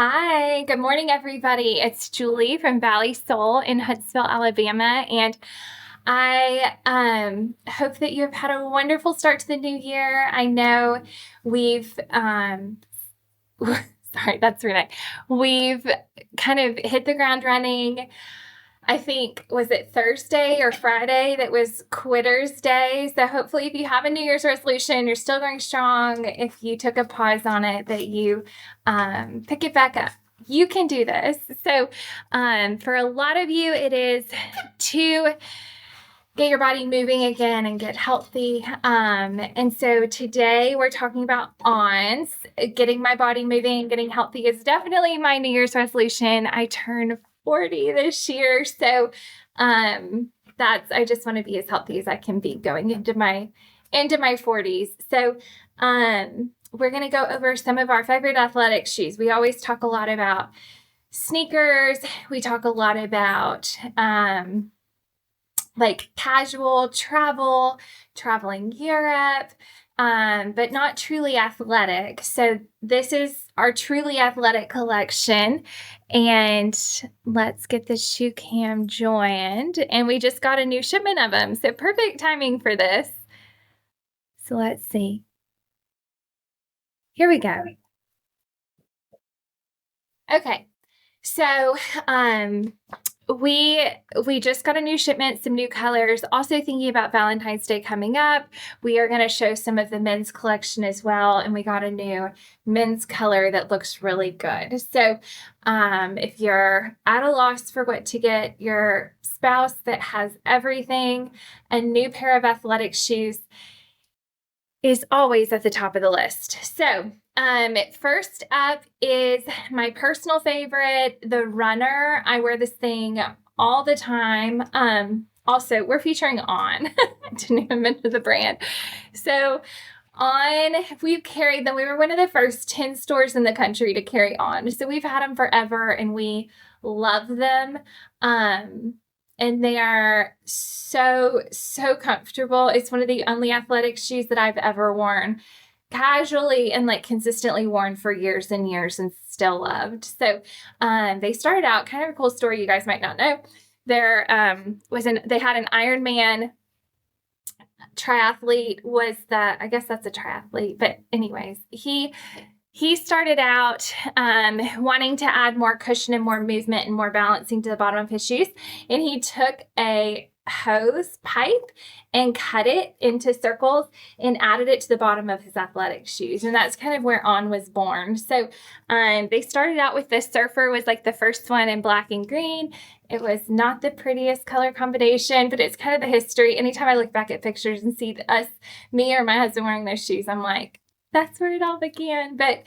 Hi, good morning, everybody. It's Julie from Valley Soul in Huntsville, Alabama, and I hope that you have had a wonderful start to the new year. I know we've, sorry, that's Renee. We've kind of hit the ground running. I think, was it Thursday or Friday that was Quitters Day? So hopefully if you have a New Year's resolution, you're still going strong. If you took a pause on it, that you pick it back up. You can do this. So for a lot of you, it is to get your body moving again and get healthy. And so today we're talking about ons. Getting my body moving and getting healthy is definitely my New Year's resolution. I turn 40 this year. So I just want to be as healthy as I can be going into my 40s. So we're going to go over some of our favorite athletic shoes. We always talk a lot about sneakers. We talk a lot about like casual travel, traveling Europe, but not truly athletic. So this is our truly athletic collection. And let's get the shoe cam joined. And we just got a new shipment of them. So perfect timing for this. So let's see. Here we go. Okay. So we just got a new shipment, some new colors. Also thinking about Valentine's Day coming up, we are going to show some of the men's collection as well. And we got a new men's color that looks really good. So if you're at a loss for what to get your spouse that has everything, a new pair of athletic shoes is always at the top of the list. So first up is my personal favorite, the Runner. I wear this thing all the time. Also, we're featuring On. I didn't even mention the brand. So On, we've carried them. We were one of the first 10 stores in the country to carry On. So we've had them forever and we love them. And they are so comfortable. It's one of the only athletic shoes that I've ever worn casually and like consistently worn for years and years and still loved. So they started out, kind of a cool story you guys might not know. They had an Ironman triathlete I guess that's a triathlete, but anyways, he started out wanting to add more cushion and more movement and more balancing to the bottom of his shoes. And he took a hose pipe and cut it into circles and added it to the bottom of his athletic shoes. And that's kind of where On was born. So they started out with the Surfer was like the first one in black and green. It was not the prettiest color combination, but it's kind of the history. Anytime I look back at pictures and see me or my husband wearing those shoes, I'm like, that's where it all began. But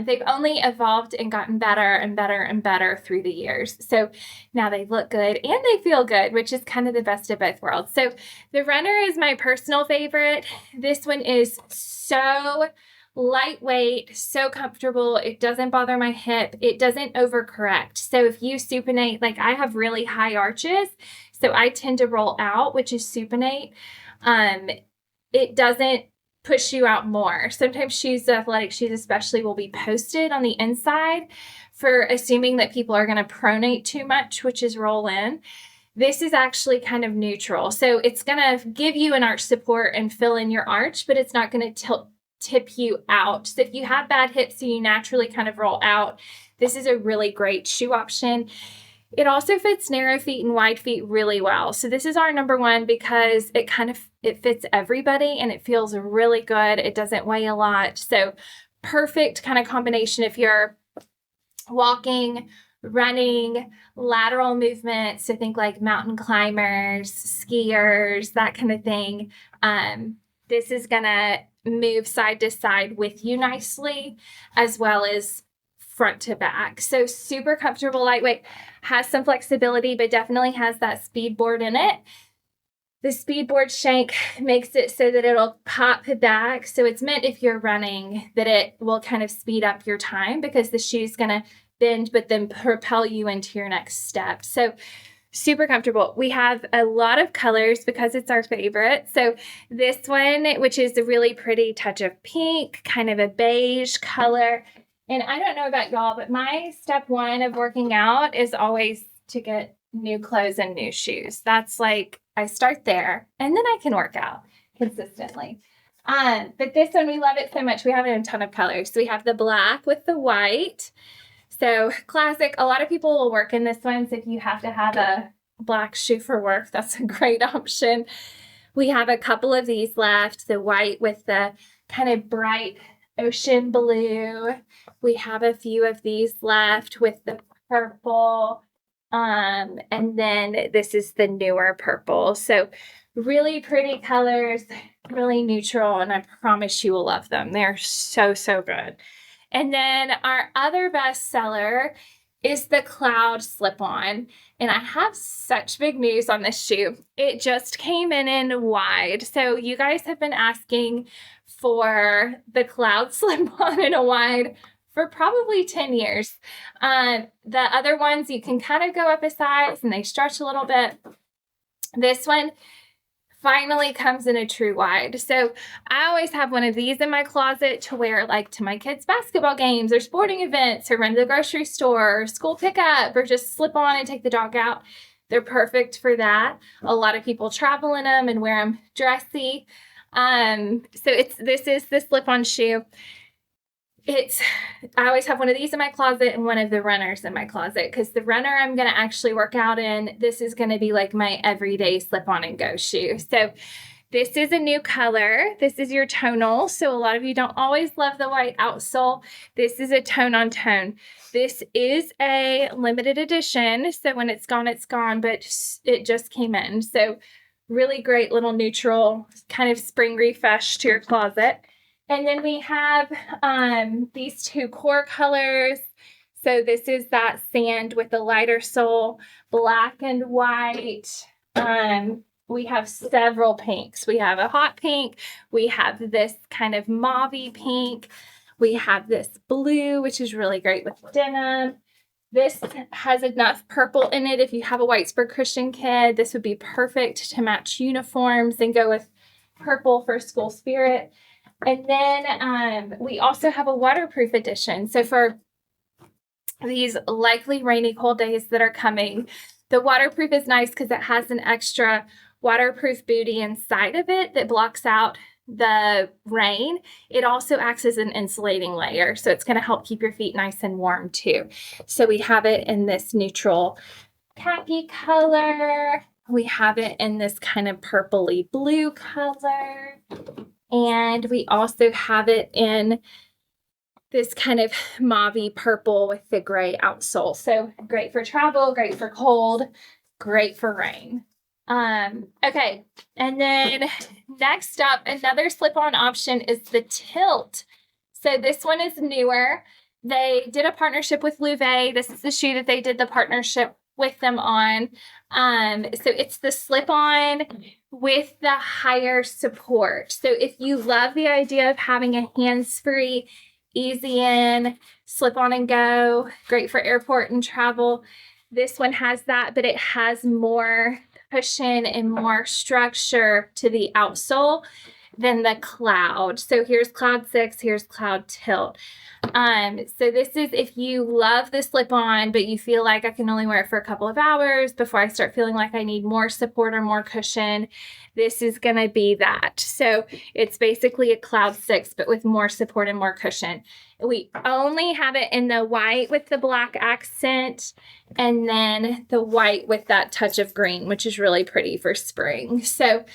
they've only evolved and gotten better and better and better through the years. So now they look good and they feel good, which is kind of the best of both worlds. So the Runner is my personal favorite. This one is so lightweight, so comfortable. It doesn't bother my hip. It doesn't overcorrect. So if you supinate, like I have really high arches, so I tend to roll out, which is supinate. It doesn't push you out more. Sometimes athletic shoes especially, will be posted on the inside for assuming that people are going to pronate too much, which is roll in. This is actually kind of neutral. So it's going to give you an arch support and fill in your arch, but it's not going to tip you out. So if you have bad hips, so you naturally kind of roll out, this is a really great shoe option. It also fits narrow feet and wide feet really well. So this is our number one because it fits everybody and it feels really good. It doesn't weigh a lot. So perfect kind of combination if you're walking, running, lateral movement. So think like mountain climbers, skiers, that kind of thing. This is going to move side to side with you nicely, as well as front to back. So super comfortable, lightweight, has some flexibility, but definitely has that speed board in it. The speed board shank makes it so that it'll pop back. So it's meant if you're running that it will kind of speed up your time because the shoe's going to bend, but then propel you into your next step. So super comfortable. We have a lot of colors because it's our favorite. So this one, which is a really pretty touch of pink, kind of a beige color, And I don't know about y'all, but my step one of working out is always to get new clothes and new shoes. That's like, I start there and then I can work out consistently. But this one, we love it so much. We have it in a ton of colors. So we have the black with the white. So classic. A lot of people will work in this one. So if you have to have a black shoe for work, that's a great option. We have a couple of these left. The white with the kind of bright ocean blue. We have a few of these left with the purple. And then this is the newer purple. So really pretty colors, really neutral, and I promise you will love them. They're so, so good. And then our other best seller is the Cloud Slip-On. And I have such big news on this shoe. It just came in wide. So you guys have been asking for the Cloud Slip-On in a wide for probably 10 years. The other ones, you can kind of go up a size and they stretch a little bit. This one finally comes in a true wide. So I always have one of these in my closet to wear like to my kids' basketball games or sporting events or run to the grocery store or school pickup or just slip on and take the dog out. They're perfect for that. A lot of people travel in them and wear them dressy. So this is the slip-on shoe. I always have one of these in my closet and one of the runners in my closet because the runner I'm going to actually work out in. This is going to be like my everyday slip on and go shoe. So this is a new color. This is your tonal. So a lot of you don't always love the white outsole. This is a tone on tone. This is a limited edition. So when it's gone, but it just came in. So really great little neutral kind of spring refresh to your closet. And then we have these two core colors. So this is that sand with the lighter sole, black and white. We have several pinks. We have a hot pink. We have this kind of mauve-y pink. We have this blue, which is really great with denim. This has enough purple in it. If you have a Whitesburg Christian kid, this would be perfect to match uniforms and go with purple for school spirit. And then we also have a waterproof edition. So for these likely rainy, cold days that are coming, the waterproof is nice because it has an extra waterproof booty inside of it that blocks out the rain. It also acts as an insulating layer. So it's going to help keep your feet nice and warm too. So we have it in this neutral khaki color. We have it in this kind of purpley blue color. And we also have it in this kind of mauve purple with the gray outsole. So great for travel, great for cold, great for rain. Okay. And then next up, another slip-on option is the Tilt. So this one is newer. They did a partnership with Louvet. This is the shoe that they did the partnership with them on. So it's the slip-on with the higher support. So if you love the idea of having a hands-free, easy in, slip on and go, great for airport and travel, this one has that, but it has more cushion and more structure to the outsole than the Cloud. So here's Cloud 6, here's Cloud Tilt. So this is if you love the slip-on, but you feel like I can only wear it for a couple of hours before I start feeling like I need more support or more cushion, this is going to be that. So it's basically a Cloud 6, but with more support and more cushion. We only have it in the white with the black accent and then the white with that touch of green, which is really pretty for spring. So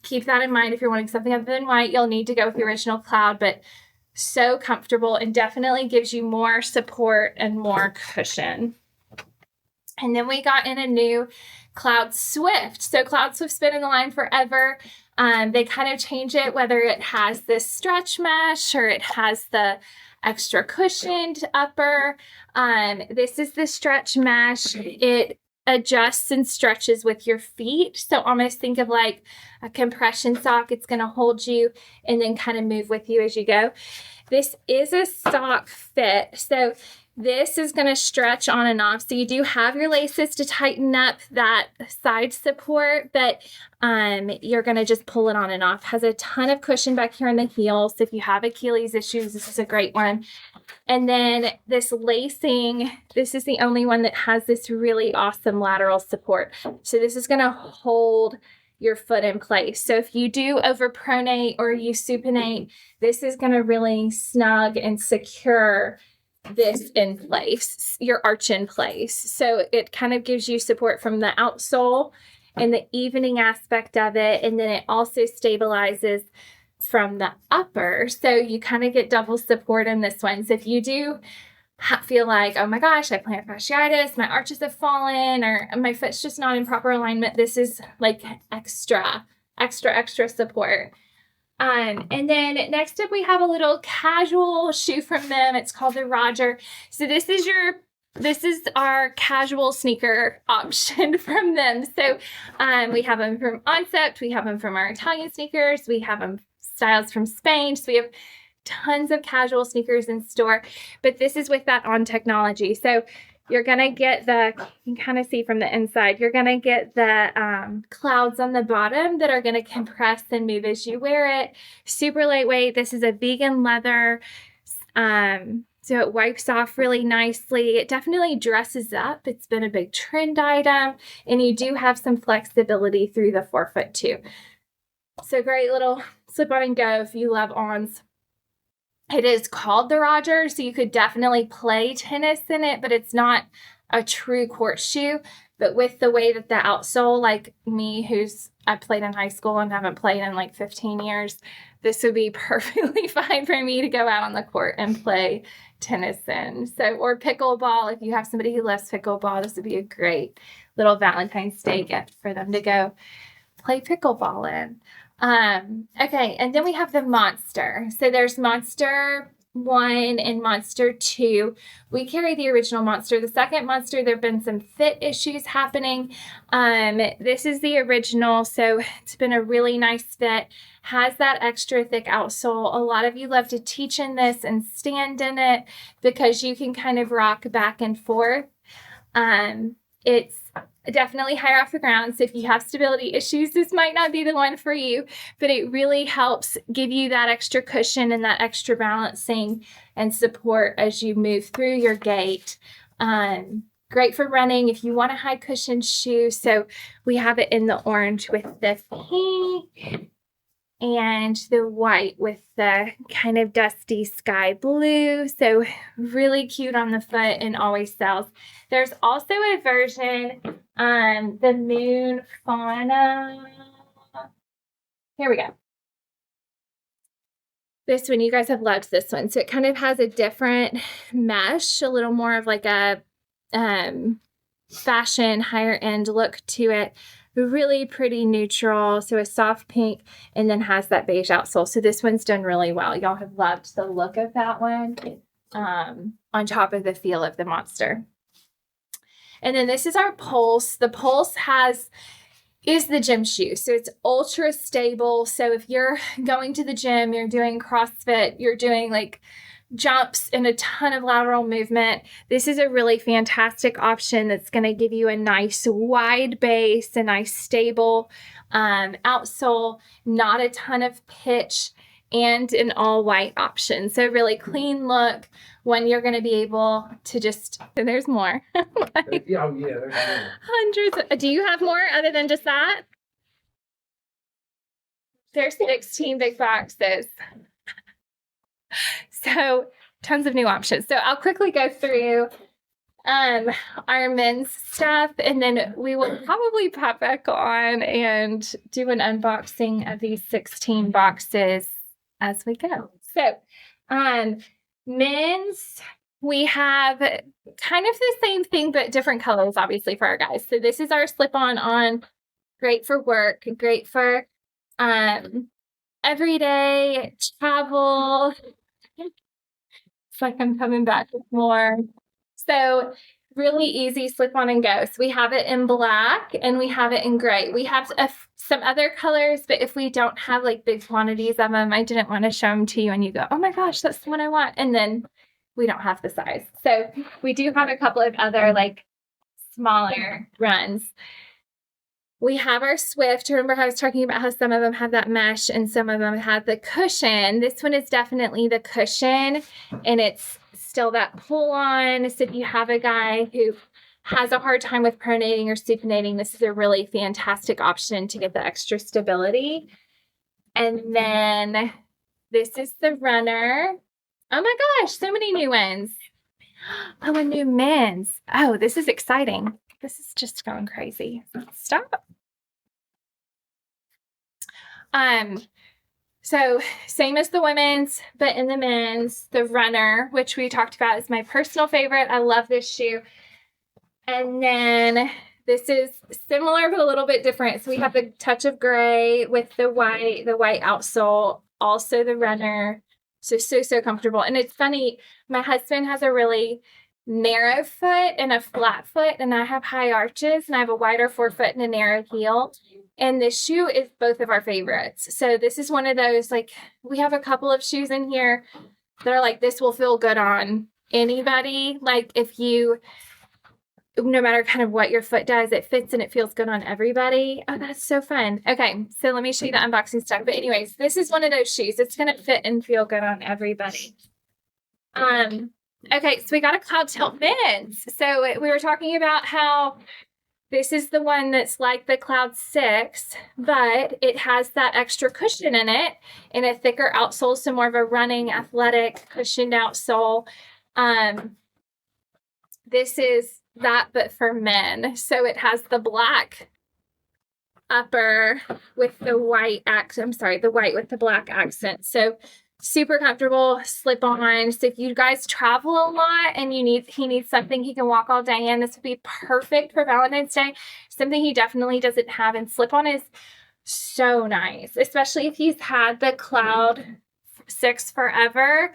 keep that in mind. If you're wanting something other than white, you'll need to go with the original Cloud, but so comfortable and definitely gives you more support and more cushion. And then we got in a new Cloud Swift. So Cloud Swift's been in the line forever. They kind of change it, whether it has this stretch mesh or it has the extra cushioned upper. This is the stretch mesh. It adjusts and stretches with your feet. So almost think of like a compression sock. It's going to hold you and then kind of move with you as you go. This is a sock fit. So This is going to stretch on and off. So you do have your laces to tighten up that side support, but you're going to just pull it on and off. Has a ton of cushion back here in the heel. So if you have Achilles issues, this is a great one. And then this lacing, this is the only one that has this really awesome lateral support. So this is going to hold your foot in place. So if you do overpronate or you supinate, this is going to really snug and secure this in place, your arch in place. So it kind of gives you support from the outsole and the evening aspect of it. And then it also stabilizes from the upper. So you kind of get double support in this one. So if you do feel like, oh my gosh, I have plantar fasciitis, my arches have fallen, or my foot's just not in proper alignment, this is like extra support. And then next up, we have a little casual shoe from them. It's called the Roger. So this is our casual sneaker option from them. So we have them from Oncept. We have them from our Italian sneakers. We have them styles from Spain. So we have tons of casual sneakers in store, but this is with that On technology. So you're going to get you can kind of see from the inside, you're going to get the clouds on the bottom that are going to compress and move as you wear it. Super lightweight. This is a vegan leather. So it wipes off really nicely. It definitely dresses up. It's been a big trend item, and you do have some flexibility through the forefoot too. So great little slip on and go if you love Ons. It is called the Roger, so you could definitely play tennis in it, but it's not a true court shoe. But with the way that the outsole, like me, I played in high school and haven't played in like 15 years, this would be perfectly fine for me to go out on the court and play tennis in. So, or pickleball, if you have somebody who loves pickleball, this would be a great little Valentine's Day gift for them to go play pickleball in. Okay, and then we have the Monster. So there's Monster 1 and Monster 2. We carry the original Monster. The second Monster, there have been some fit issues happening. This is the original, so it's been a really nice fit. Has that extra thick outsole. A lot of you love to teach in this and stand in it because you can kind of rock back and forth. It's definitely higher off the ground. So if you have stability issues, this might not be the one for you, but it really helps give you that extra cushion and that extra balancing and support as you move through your gait. Great for running if you want a high cushion shoe. So we have it in the orange with the pink and the white with the kind of dusty sky blue. So really cute on the foot and always sells. There's also a version, the Moon Fauna. Here we go. This one, you guys have loved this one. So it kind of has a different mesh, a little more of like a fashion, higher end look to it. Really pretty neutral, so a soft pink, and then has that beige outsole. So this one's done really well. Y'all have loved the look of that one on top of the feel of the Monster. And then this is our Pulse. The Pulse is the gym shoe. So it's ultra stable. So if you're going to the gym, you're doing CrossFit, you're doing like jumps and a ton of lateral movement, this is a really fantastic option that's going to give you a nice wide base, a nice stable outsole, not a ton of pitch, and an all white option. So really clean look when you're going to be able to just, and there's more. Like, there's more. Hundreds. Do you have more other than just that? There's 16 big boxes. So tons of new options. So I'll quickly go through our men's stuff, and then we will probably pop back on and do an unboxing of these 16 boxes as we go. So men's, we have kind of the same thing, but different colors, obviously, for our guys. So this is our slip-on, great for work, great for everyday travel. It's like I'm coming back with more. So really easy slip on and go. So we have it in black and we have it in gray. We have some other colors, but if we don't have like big quantities of them, I didn't want to show them to you and you go, oh my gosh, that's the one I want. And then we don't have the size. So we do have a couple of other like smaller runs. We have our Swift. Remember how I was talking about how some of them have that mesh and some of them have the cushion. This one is definitely the cushion, and it's still that pull on. So if you have a guy who has a hard time with pronating or supinating, this is a really fantastic option to get the extra stability. And then this is the runner. Oh my gosh, so many new ones. Oh, a new men's. Oh, this is exciting. This is just going crazy. Stop. So same as the women's, but in the men's, the runner, which we talked about, is my personal favorite. I love this shoe. And then this is similar, but a little bit different. So we have the touch of gray with the white outsole, also the runner. So comfortable. And it's funny, my husband has a really narrow foot and a flat foot, and I have high arches, and I have a wider forefoot and a narrow heel. And this shoe is both of our favorites. So this is one of those, like, we have a couple of shoes in here that are like, this will feel good on anybody. Like, if you, no matter kind of what your foot does, it fits and it feels good on everybody. Oh, that's so fun. Okay, so let me show you the unboxing stuff. But anyways, this is one of those shoes. It's going to fit and feel good on everybody. Okay, so we got a Cloudtilt men's. So we were talking about how this is the one that's like the Cloud 6, but it has that extra cushion in it and a thicker outsole, so more of a running, athletic, cushioned outsole. This is that, but for men. So it has the black upper with the white accent. The white with the black accent. So super comfortable, slip on. So if you guys travel a lot and he needs something he can walk all day in, this would be perfect for Valentine's Day. Something he definitely doesn't have, and slip on is so nice, especially if he's had the Cloud 6 forever.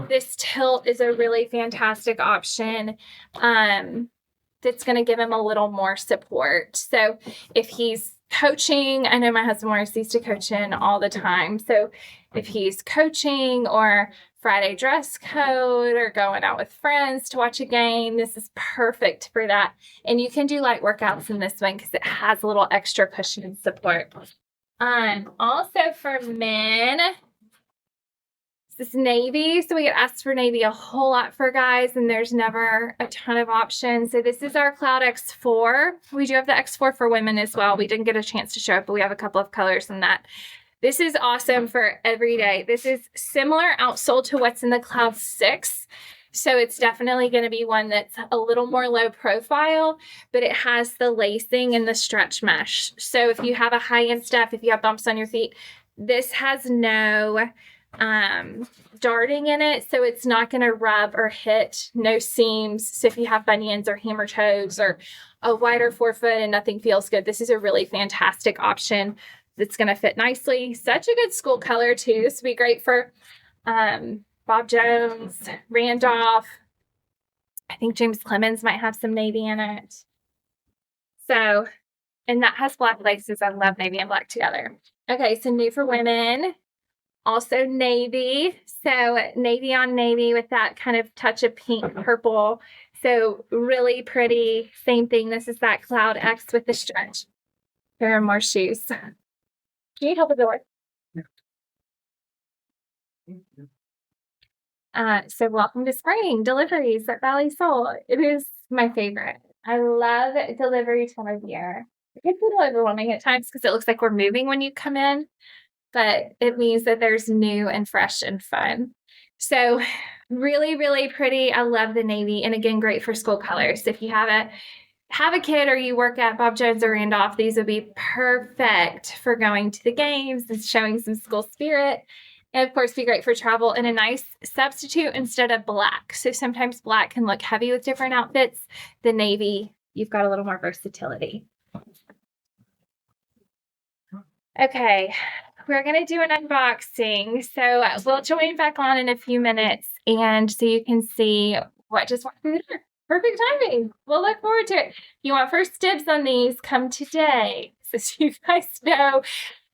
This tilt is a really fantastic option. That's going to give him a little more support. So if he's coaching, I know my husband wears these to coach in all the time. So if he's coaching or Friday dress code or going out with friends to watch a game, this is perfect for that. And you can do light workouts in this one because it has a little extra cushion and support. Also for men, this navy. So we get asked for navy a whole lot for guys, and there's never a ton of options. So this is our Cloud X4. We do have the X4 for women as well. We didn't get a chance to show it, but we have a couple of colors in that. This is awesome for every day. This is similar outsole to what's in the Cloud 6. So it's definitely going to be one that's a little more low profile, but it has the lacing and the stretch mesh. So if you have a high-end step, if you have bumps on your feet, this has no darting in it, so it's not going to rub or hit, no seams. So if you have bunions or hammer toes or a wider forefoot and nothing feels good, this is a really fantastic option that's going to fit nicely. Such a good school color too. This would be great for Bob Jones, Randolph. I think James Clemens might have some navy in it. So, and that has black laces. I love navy and black together. Okay, so new for women. Also navy. So navy on navy with that kind of touch of pink, purple. So really pretty. Same thing. This is that Cloud X with the stretch. There are more shoes. Do you need help with the word? So welcome to spring deliveries at Valley Soul. It is my favorite. I love delivery time of year. It gets a little overwhelming at times because it looks like we're moving when you come in, but it means that there's new and fresh and fun. So really, really pretty. I love the navy, and again, great for school colors. If you have a kid or you work at Bob Jones or Randolph, these would be perfect for going to the games and showing some school spirit. And of course, be great for travel, and a nice substitute instead of black. So sometimes black can look heavy with different outfits. The navy, you've got a little more versatility. Okay, we're going to do an unboxing. So we'll join back on in a few minutes, and so you can see what just walked through the door. Perfect timing. We'll look forward to it. If you want first dibs on these, come today. So you guys know,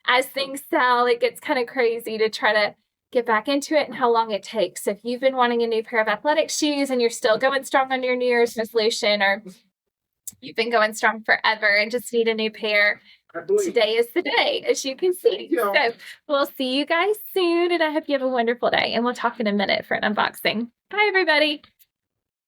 as things sell, it gets kind of crazy to try to get back into it and how long it takes. So if you've been wanting a new pair of athletic shoes and you're still going strong on your New Year's resolution, or you've been going strong forever and just need a new pair, today is the day, as you can see. So we'll see you guys soon, and I hope you have a wonderful day, and we'll talk in a minute for an unboxing. Bye, everybody.